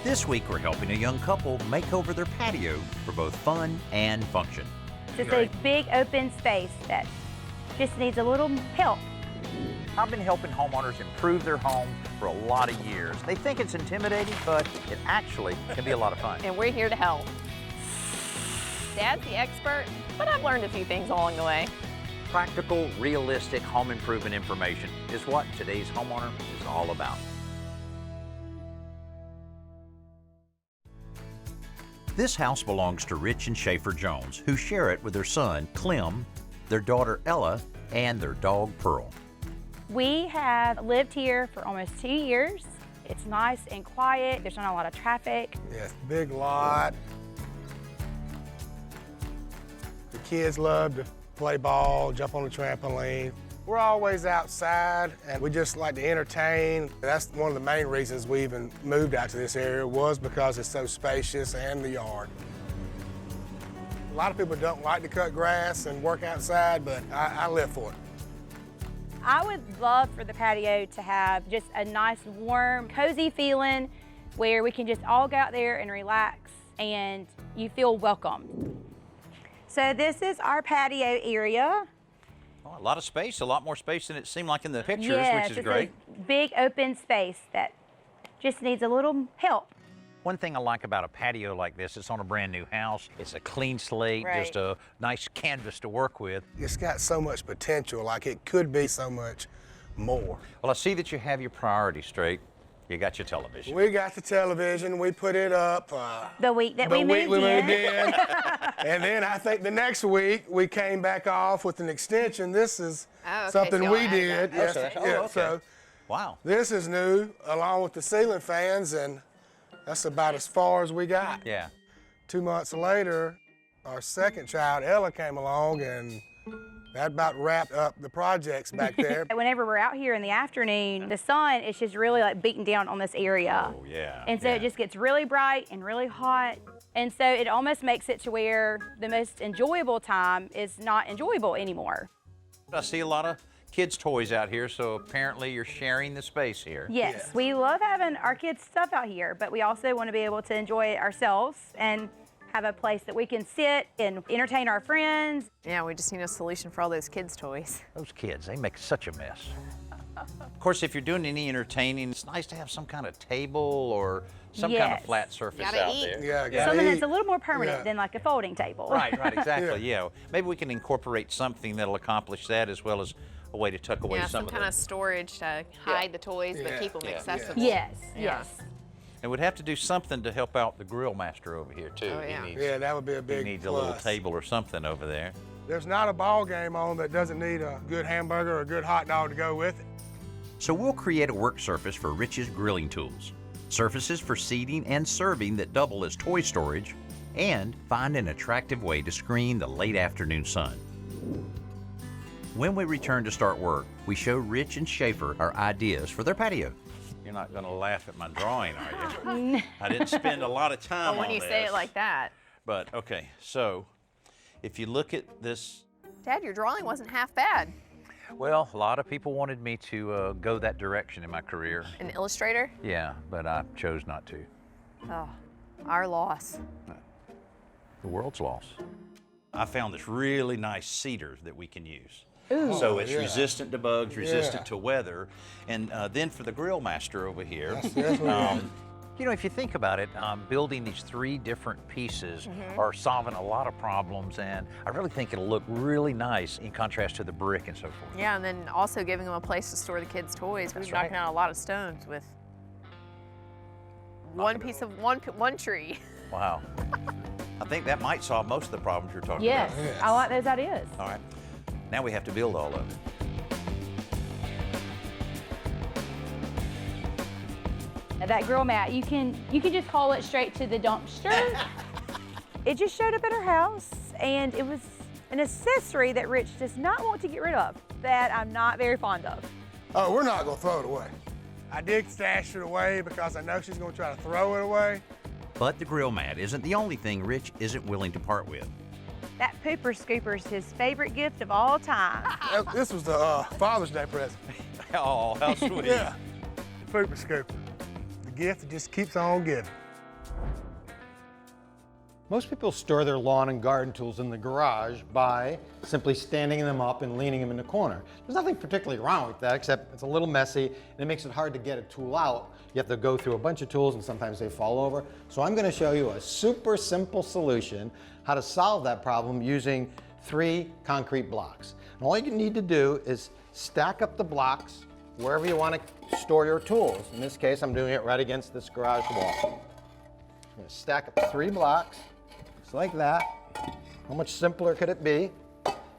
This week we're helping a young couple make over their patio for both fun and function. It's a big open space that just needs a little help. I've been helping homeowners improve their home for a lot of years. They think it's intimidating, but it actually can be a lot of fun. And we're here to help. Dad's the expert, but I've learned a few things along the way. Practical, realistic home improvement information is what today's homeowner is all about. This house belongs to Rich and Schaefer Jones, who share it with their son, Clem, their daughter, Ella, and their dog, Pearl. We have lived here for almost 2 years. It's nice and quiet. There's not a lot of traffic. Yes, big lot. The kids love to play ball, jump on the trampoline. We're always outside, and we just like to entertain. That's one of the main reasons we even moved out to this area, was because it's so spacious and the yard. A lot of people don't like to cut grass and work outside, but I live for it. I would love for the patio to have just a nice, warm, cozy feeling where we can just all go out there and relax and you feel welcome. So this is our patio area. Oh, a lot of space, a lot more space than it seemed like in the pictures, Yes, which is great. It's a big open space that just needs a little help. One thing I like about a patio like this, it's on a brand new house. It's a clean slate, Right. just a nice canvas to work with. It's got so much potential, like it could be so much more. Well, I see that you have your priorities straight. You got your television. We got the television, we put it up. The week that The we week moved we in. moved in. And then I think the next week we came back off with an extension. This is Oh, okay, something so we y'all did. added that. Yes, Okay. yeah, Oh, okay. So Wow. this is new, along with the ceiling fans, and that's about as far as we got. Yeah. 2 months later, our second child, Ella, came along, and that about wrapped up the projects back there. Whenever we're out here in the afternoon, the sun is just really like beating down on this area. Oh, yeah. And so yeah. it just gets really bright and really hot. And so it almost makes it to where the most enjoyable time is not enjoyable anymore. I see a lot of kids' toys out here, so apparently you're sharing the space here. Yes, Yes. we love having our kids' stuff out here, but we also want to be able to enjoy it ourselves and have a place that we can sit and entertain our friends. Yeah, we just need a solution for all those kids' toys. Those kids, they make such a mess. Of course, if you're doing any entertaining, it's nice to have some kind of table or some kind of Yes. flat surface Gotta out eat. there. Yeah, gotta Something eat. that's a little more permanent Yeah. than like a folding table. Right, exactly, yeah. Maybe we can incorporate something that'll accomplish that, as well as a way to tuck away Yeah, some some of kind them. of storage to hide the toys, but Yeah. keep them Yeah. accessible. Yes, Yeah. yes. And we'd have to do something to help out the grill master over here, too. Oh, yeah. Yeah, that would be a He big needs a plus. little table or something over there. There's not a ball game on that doesn't need a good hamburger or a good hot dog to go with it. So we'll create a work surface for Rich's grilling tools, surfaces for seating and serving that double as toy storage, and find an attractive way to screen the late afternoon sun. When we return to start work, we show Rich and Schaefer our ideas for their patio. You're not going to laugh at my drawing, are you? I didn't spend a lot of time But when on you this. say it like that, But, okay, so if you look at this, Dad, your drawing wasn't half bad. well, a lot of people wanted me to go that direction in my career. An illustrator? Yeah, but I chose not to. Oh, our loss. The world's lost. I found this really nice cedar that we can use. So it's yeah. resistant to bugs, resistant Yeah. to weather. And then for the grill master over here, That's what you know, if you think about it, building these 3 different pieces are solving a lot of problems, and I really think it'll look really nice in contrast to the brick and so forth. Yeah, and then also giving them a place to store the kids' toys. We've That's right. knocking out a lot of stones with one piece of one tree. Wow. I think that might solve most of the problems you're talking Yes, about. Yes. I like those ideas. All right. Now we have to build all of it. That grill mat, you can just haul it straight to the dumpster. It just showed up at our house, and it was an accessory that Rich does not want to get rid of, that I'm not very fond of. Oh, we're not gonna throw it away. I did stash it away because I know she's gonna try to throw it away. But the grill mat isn't the only thing Rich isn't willing to part with. That pooper scooper's his favorite gift of all time. This was the Father's Day present. Oh, how sweet. Yeah, the pooper scooper. The gift that just keeps on giving. Most people store their lawn and garden tools in the garage by simply standing them up and leaning them in the corner. There's nothing particularly wrong with that, except it's a little messy and it makes it hard to get a tool out. You have to go through a bunch of tools and sometimes they fall over. So I'm going to show you a super simple solution how to solve that problem using 3 concrete blocks. And all you need to do is stack up the blocks wherever you want to store your tools. In this case, I'm doing it right against this garage wall. I'm going to stack up 3 blocks. Like that. How much simpler could it be?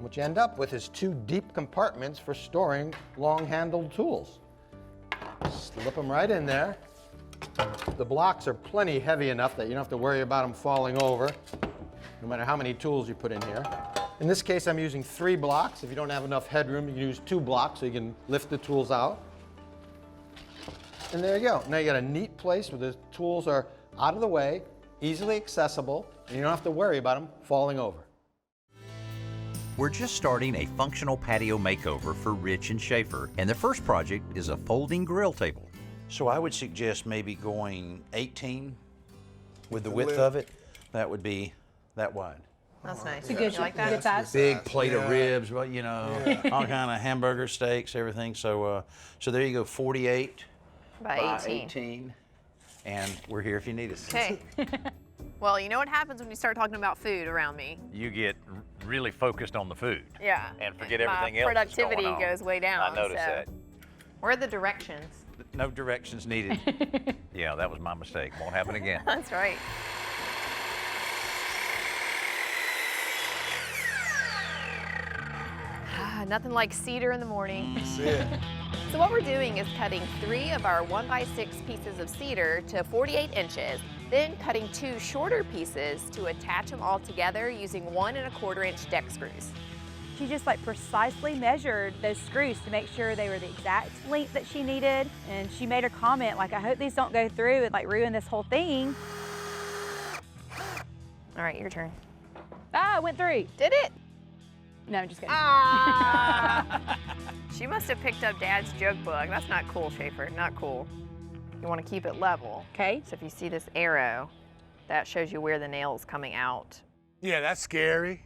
What you end up with is 2 deep compartments for storing long-handled tools. Slip them right in there. The blocks are plenty heavy enough that you don't have to worry about them falling over, no matter how many tools you put in here. In this case, I'm using 3 blocks. If you don't have enough headroom, you can use 2 blocks so you can lift the tools out. And there you go. Now you got a neat place where the tools are out of the way, easily accessible, and you don't have to worry about them falling over. We're just starting a functional patio makeover for Rich and Schaefer, and the first project is a folding grill table. So I would suggest maybe going 18 with the width of it. That would be that wide. That's nice. Good, You like that? good size. Big plate of ribs, well, you know, all kind of hamburger steaks, everything. So, so there you go, 48 By 18. 18. And we're here if you need us. Okay. Well, you know what happens when you start talking about food around me? You get really focused on the food. Yeah. And forget My everything else that's productivity going on. goes way down. I noticed so. that. Where are the directions? No directions needed. Yeah, that was my mistake. Won't happen again. That's right. Nothing like cedar in the morning. That's it. So what we're doing is cutting 3 of our 1x6 pieces of cedar to 48 inches, then cutting 2 shorter pieces to attach them all together using 1 1/4 inch deck screws. She just like precisely measured those screws to make sure they were the exact length that she needed. And she made a comment like, I hope these don't go through and like ruin this whole thing. All right, your turn. Ah, it went through. Did it? No, I'm just kidding. Ah! She must have picked up Dad's joke book. That's not cool, Schaefer, not cool. You want to keep it level. Okay. So if you see this arrow, that shows you where the nail's coming out. Yeah, that's scary.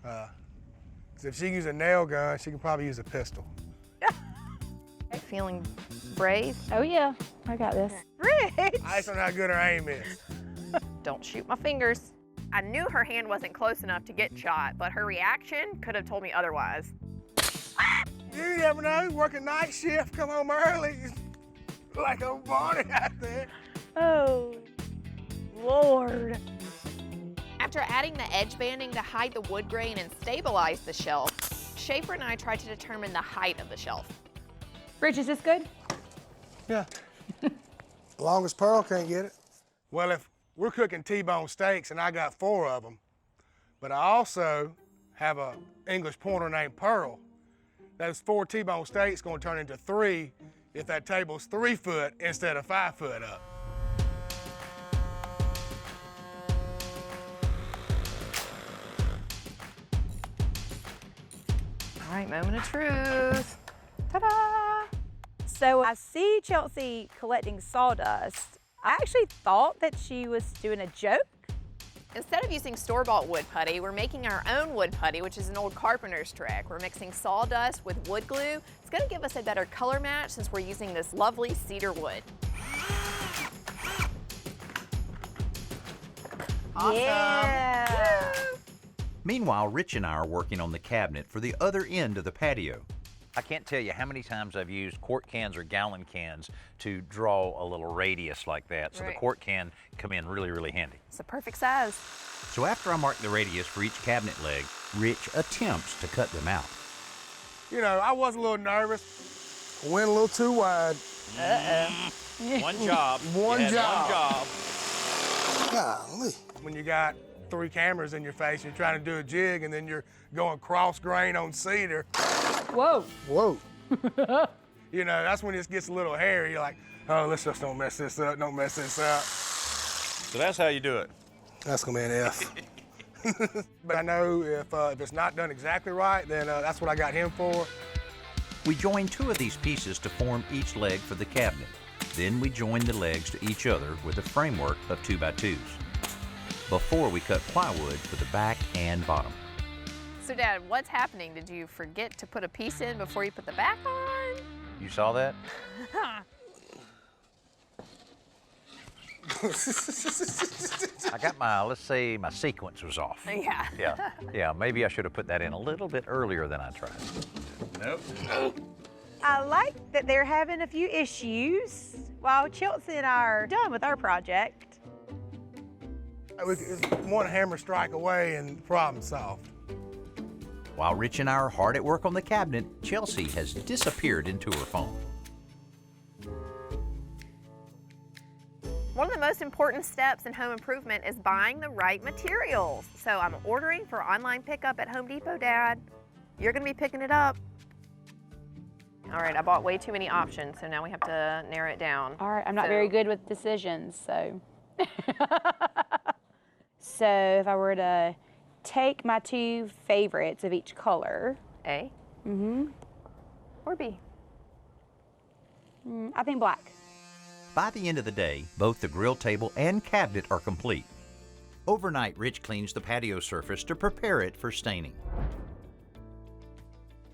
'Cause if she can use a nail gun, she can probably use a pistol. Feeling brave? Oh yeah, I got this. Rich! I just don't know how good her aim is. Don't shoot my fingers. I knew her hand wasn't close enough to get shot, but her reaction could have told me otherwise. You never know, working night shift, come home early. Like a Barney out there. Oh, Lord. After adding the edge banding to hide the wood grain and stabilize the shelf, Schaefer and I tried to determine the height of the shelf. Rich, is this good? Yeah. As long as Pearl can't get it. Well, if we're cooking T-bone steaks and I got 4 of them, but I also have a English pointer named Pearl, those 4 T-bone steaks gonna turn into 3 if that table's 3 foot instead of 5 foot up. All right, moment of truth. Ta-da! So I see Chelsea collecting sawdust. I actually thought that she was doing a joke. Instead of using store-bought wood putty, we're making our own wood putty, which is an old carpenter's trick. We're mixing sawdust with wood glue. It's gonna give us a better color match since we're using this lovely cedar wood. Awesome. Yeah. Meanwhile, Rich and I are working on the cabinet for the other end of the patio. I can't tell you how many times I've used quart cans or gallon cans to draw a little radius like that, so the Right. quart can come in really, really handy. It's the perfect size. So after I mark the radius for each cabinet leg, Rich attempts to cut them out. You know, I was a little nervous. Went a little too wide. One job. One You had job. One job. Golly. When you got 3 cameras in your face, you're trying to do a jig and then you're going cross grain on cedar. Whoa. Whoa. You know, that's when it gets a little hairy. You're like, oh, let's just don't mess this up, don't mess this up. So that's how you do it. That's gonna be an F. But I know if it's not done exactly right, then that's what I got him for. We join 2 of these pieces to form each leg for the cabinet. Then we join the legs to each other with a framework of 2x2s. Before we cut plywood for the back and bottom. So Dad, what's happening? Did you forget to put a piece in before you put the back on? You saw that? I got my, let's say my sequence was off. Yeah. Yeah, maybe I should have put that in a little bit earlier than I tried. Nope. I like that they're having a few issues while Chelsea and I are done with our project. It's one hammer strike away and problem solved. While Rich and I are hard at work on the cabinet, Chelsea has disappeared into her phone. One of the most important steps in home improvement is buying the right materials. So I'm ordering for online pickup at Home Depot, Dad. You're gonna be picking it up. All right, I bought way too many options, so now we have to narrow it down. All right, I'm not very good with decisions, so. So if I were to take my two favorites of each color. A? Or B? I think black. By the end of the day, both the grill table and cabinet are complete. Overnight, Rich cleans the patio surface to prepare it for staining.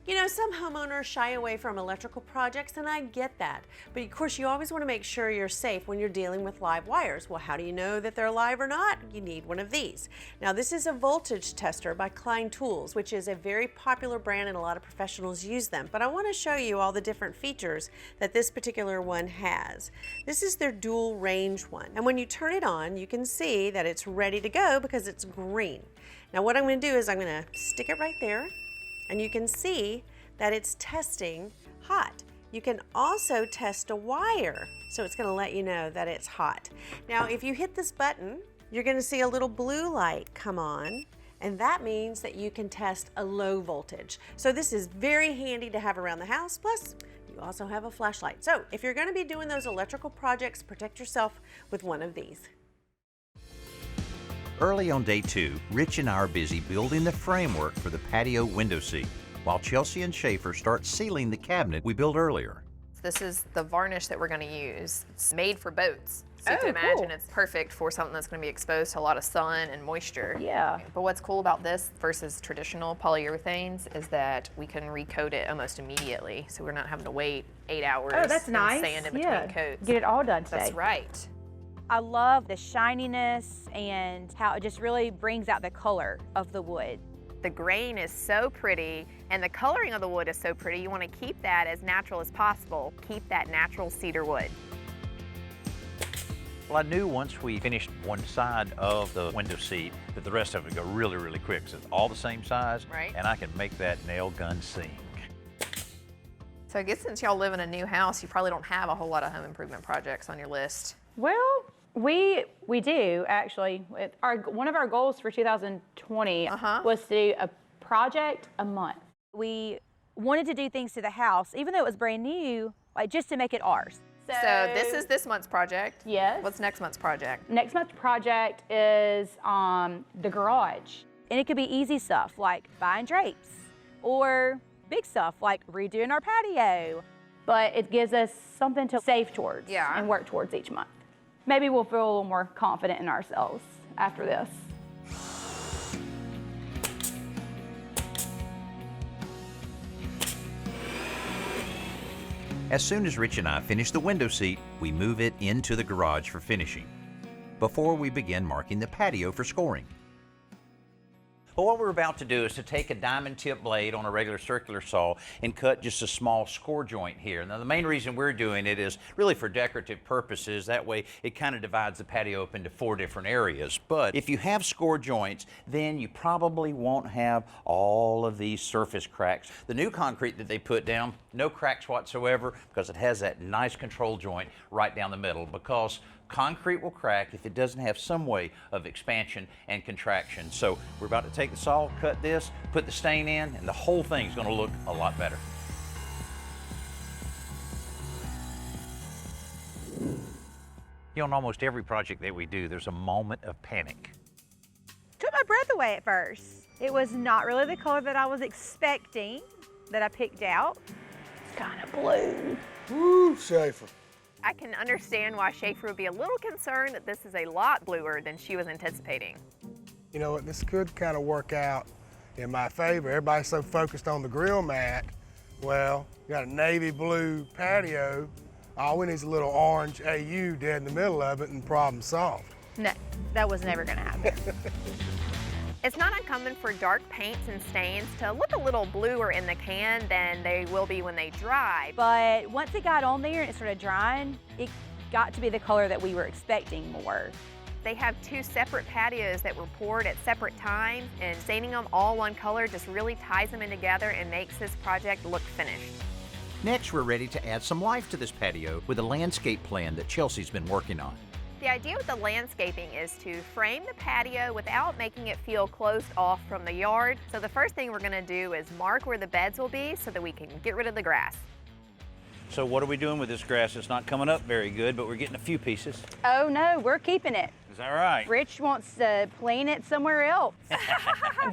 You know, some homeowners shy away from electrical projects, and I get that. But of course, you always want to make sure you're safe when you're dealing with live wires. Well, how do you know that they're live or not? You need one of these. Now, this is a voltage tester by Klein Tools, which is a very popular brand and a lot of professionals use them. But I want to show you all the different features that this particular one has. This is their dual range one. And when you turn it on, you can see that it's ready to go because it's green. Now, what I'm going to do is I'm going to stick it right there. And you can see that it's testing hot. You can also test a wire, so it's going to let you know that it's hot. Now, if you hit this button, you're going to see a little blue light come on, and that means that you can test a low voltage. So this is very handy to have around the house, plus you also have a flashlight. So if you're going to be doing those electrical projects, protect yourself with one of these. Early on day 2, Rich and I are busy building the framework for the patio window seat, while Chelsea and Schaefer start sealing the cabinet we built earlier. This is the varnish that we're going to use. It's made for boats. So you can imagine it's perfect for something that's going to be exposed to a lot of sun and moisture. Yeah. But what's cool about this versus traditional polyurethanes is that we can recoat it almost immediately. So we're not having to wait 8 hours Oh, that's and nice. sand in between coats. Get it all done today. That's right. I love the shininess and how it just really brings out the color of the wood. The grain is so pretty and the coloring of the wood is so pretty. You want to keep that as natural as possible. Keep that natural cedar wood. Well, I knew once we finished one side of the window seat that the rest of it would go really, really quick. So it's all the same size, Right. and I can make that nail gun sing. So I guess since y'all live in a new house, you probably don't have a whole lot of home improvement projects on your list. Well, we do actually. One of our goals for 2020 was to do a project a month. We wanted to do things to the house, even though it was brand new, like just to make it ours. So this is this month's project. Yes. What's next month's project? Next month's project is the garage. And it could be easy stuff like buying drapes or big stuff like redoing our patio. But it gives us something to save towards and work towards each month. Maybe we'll feel a little more confident in ourselves after this. As soon as Rich and I finish the window seat, we move it into the garage for finishing, before we begin marking the patio for scoring. Well, what we're about to do is to take a diamond tip blade on a regular circular saw and cut just a small score joint here. Now, the main reason we're doing it is really for decorative purposes. That way, it kind of divides the patio up into 4 different areas. But if you have score joints, then you probably won't have all of these surface cracks. The new concrete that they put down, no cracks whatsoever because it has that nice control joint right down the middle, because concrete will crack if it doesn't have some way of expansion and contraction. So we're about to take the saw, cut this, put the stain in, and the whole thing's going to look a lot better. You know, on almost every project that we do, there's a moment of panic. Took my breath away at first. It was not really the color that I was expecting that I picked out. It's kind of blue. Woo, Schaefer. I can understand why Schaefer would be a little concerned that this is a lot bluer than she was anticipating. You know what, this could kind of work out in my favor. Everybody's so focused on the grill mat. Well, you got a navy blue patio. All we need is a little orange AU dead in the middle of it and problem solved. No, that was never gonna happen. It's not uncommon for dark paints and stains to look a little bluer in the can than they will be when they dry. But once it got on there and it started drying, it got to be the color that we were expecting more. They have two separate patios that were poured at separate times, and staining them all one color just really ties them in together and makes this project look finished. Next, we're ready to add some life to this patio with a landscape plan that Chelsea's been working on. The idea with the landscaping is to frame the patio without making it feel closed off from the yard. So the first thing we're gonna do is mark where the beds will be so that we can get rid of the grass. So what are we doing with this grass? It's not coming up very good, but we're getting a few pieces. Oh no, we're keeping it. Is that right? Rich wants to plant it somewhere else.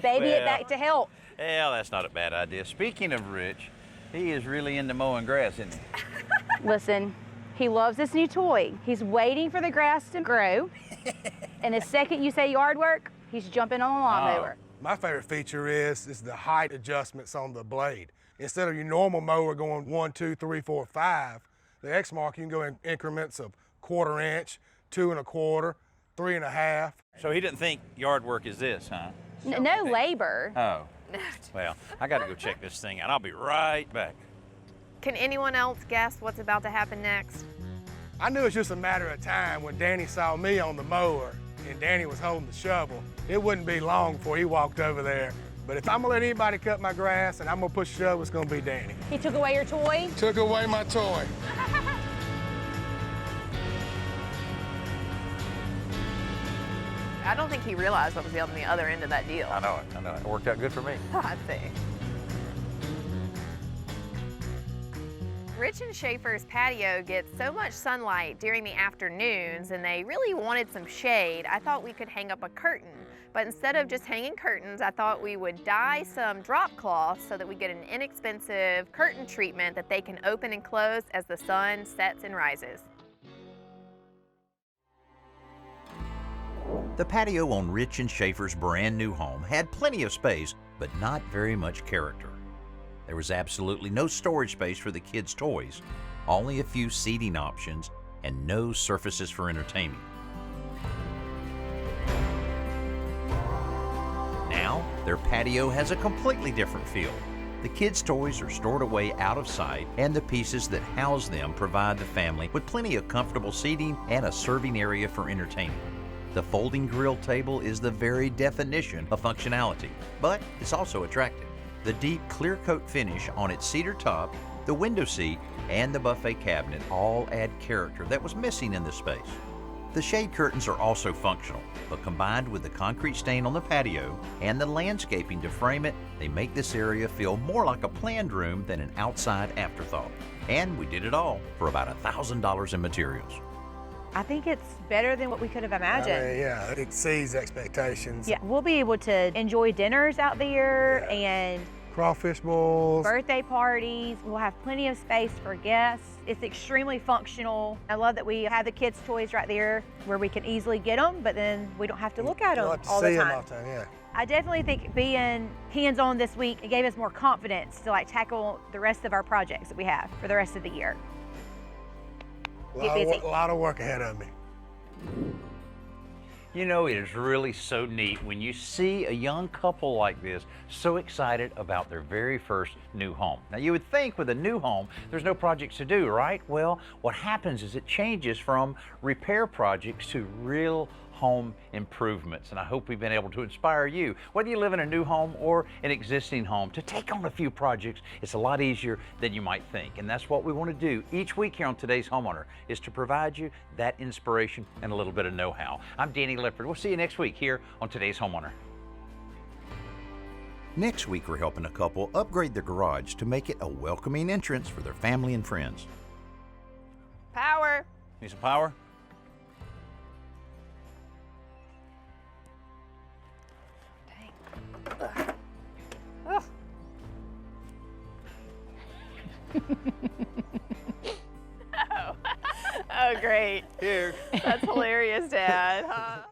Baby it back to health. Well, that's not a bad idea. Speaking of Rich, he is really into mowing grass, isn't he? Listen, he loves this new toy. He's waiting for the grass to grow. And the second you say yard work, he's jumping on a lawnmower. My favorite feature is the height adjustments on the blade. Instead of your normal mower going 1, 2, 3, 4, 5, the Exmark you can go in increments of 1/4 inch, 2 1/4, 3 1/2. So he didn't think yard work is this, huh? No labor. Oh. Well, I gotta go check this thing out. I'll be right back. Can anyone else guess what's about to happen next? I knew it was just a matter of time when Danny saw me on the mower and Danny was holding the shovel. It wouldn't be long before he walked over there. But if I'm gonna let anybody cut my grass and I'm gonna push a shovel, it's gonna be Danny. He took away your toy? Took away my toy. I don't think he realized what was on the other end of that deal. I know it. It worked out good for me. I think. Rich and Schaefer's patio gets so much sunlight during the afternoons, and they really wanted some shade. I thought we could hang up a curtain, but instead of just hanging curtains, I thought we would dye some drop cloth so that we get an inexpensive curtain treatment that they can open and close as the sun sets and rises. The patio on Rich and Schaefer's brand new home had plenty of space, but not very much character. There was absolutely no storage space for the kids' toys, only a few seating options, and no surfaces for entertaining. Now, their patio has a completely different feel. The kids' toys are stored away out of sight, and the pieces that house them provide the family with plenty of comfortable seating and a serving area for entertaining. The folding grill table is the very definition of functionality, but it's also attractive. The deep clear coat finish on its cedar top, the window seat, and the buffet cabinet all add character that was missing in this space. The shade curtains are also functional, but combined with the concrete stain on the patio and the landscaping to frame it, they make this area feel more like a planned room than an outside afterthought. And we did it all for about $1,000 in materials. I think it's better than what we could have imagined. I mean, yeah, it exceeds expectations. Yeah, we'll be able to enjoy dinners out there and Crawfish bowls. birthday parties. We'll have plenty of space for guests. It's extremely functional. I love that we have the kids' toys right there where we can easily get them, but then we don't have to look at them all the time. Yeah. I definitely think being hands-on this week, it gave us more confidence to tackle the rest of our projects that we have for the rest of the year. Get busy. A lot of work ahead of me. You know, it is really so neat when you see a young couple like this so excited about their very first new home. Now, you would think with a new home, there's no projects to do, right? Well, what happens is it changes from repair projects to real home improvements, and I hope we've been able to inspire you, whether you live in a new home or an existing home, to take on a few projects. It's a lot easier than you might think, and that's what we want to do each week here on Today's Homeowner, is to provide you that inspiration and a little bit of know-how. I'm Danny Lipford. We'll see you next week here on Today's Homeowner. Next week, we're helping a couple upgrade their garage to make it a welcoming entrance for their family and friends. Power. Need some power? great. Here. That's hilarious, Dad. Huh?